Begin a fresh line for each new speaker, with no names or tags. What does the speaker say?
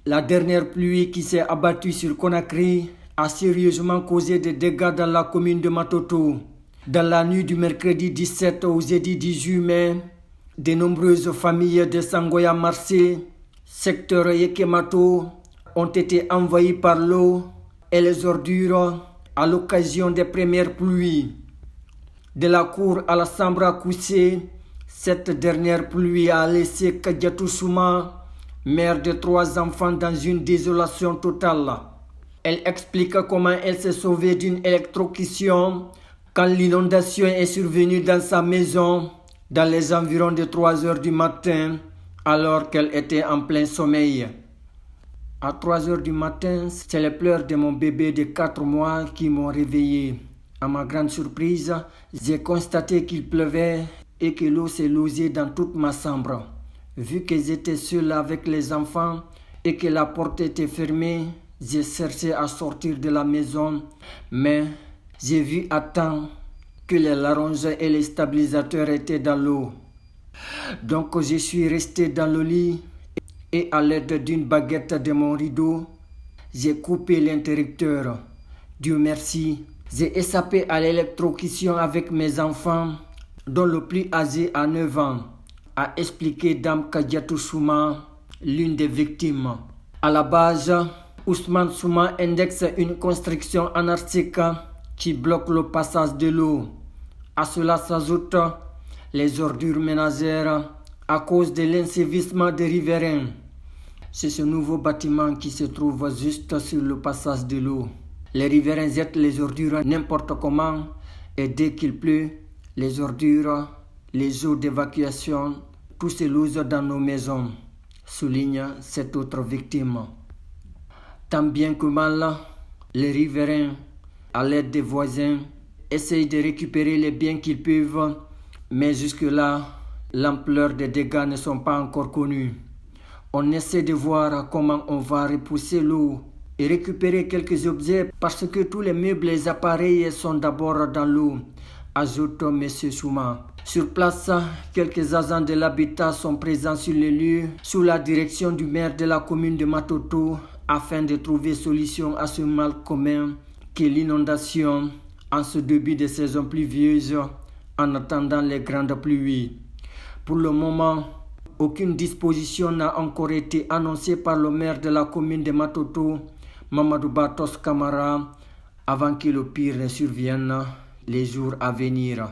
La dernière pluie qui s'est abattue sur Conakry a sérieusement causé des dégâts dans la commune de Matoto. Dans la nuit du mercredi 17 au jeudi 18 mai, de nombreuses familles de Sangoya Marseille, secteur Yekemato, ont été envahies par l'eau et les ordures à l'occasion des premières pluies. De la cour à la chambre à coucher, cette dernière pluie a laissé Kadiatou Souma, mère de 3 enfants, dans une désolation totale. Elle explique comment elle s'est sauvée d'une électrocution quand l'inondation est survenue dans sa maison dans les environs de 3 heures du matin alors qu'elle était en plein sommeil. À 3 heures du matin, c'est les pleurs de mon bébé de 4 mois qui m'ont réveillé. À ma grande surprise, j'ai constaté qu'il pleuvait et que l'eau s'est logée dans toute ma chambre. Vu que j'étais seul avec les enfants et que la porte était fermée, j'ai cherché à sortir de la maison, mais j'ai vu à temps que les larronges et les stabilisateurs étaient dans l'eau. Donc je suis resté dans le lit et à l'aide d'une baguette de mon rideau, j'ai coupé l'interrupteur. Dieu merci, j'ai échappé à l'électrocution avec mes enfants, dont le plus âgé a 9 ans, a expliqué Dame Kadiatou Souma, l'une des victimes. À la base, Ousmane Souma indexe une construction anarchique qui bloque le passage de l'eau. À cela s'ajoutent les ordures ménagères à cause de l'ensevelissement des riverains. C'est ce nouveau bâtiment qui se trouve juste sur le passage de l'eau. Les riverains jettent les ordures n'importe comment et dès qu'il pleut, les ordures, les eaux d'évacuation, tout se loge dans nos maisons, souligne cette autre victime. Tant bien que mal, les riverains, à l'aide des voisins, essayent de récupérer les biens qu'ils peuvent, mais jusque-là, l'ampleur des dégâts ne sont pas encore connus. On essaie de voir comment on va repousser l'eau et récupérer quelques objets parce que tous les meubles et les appareils sont d'abord dans l'eau, ajoute M. Souma. Sur place, quelques agents de l'habitat sont présents sur les lieux sous la direction du maire de la commune de Matoto afin de trouver solution à ce mal commun qu'est l'inondation en ce début de saison pluvieuse en attendant les grandes pluies. Pour le moment, aucune disposition n'a encore été annoncée par le maire de la commune de Matoto, Mamadou Batos Kamara, avant que le pire ne survienne les jours à venir.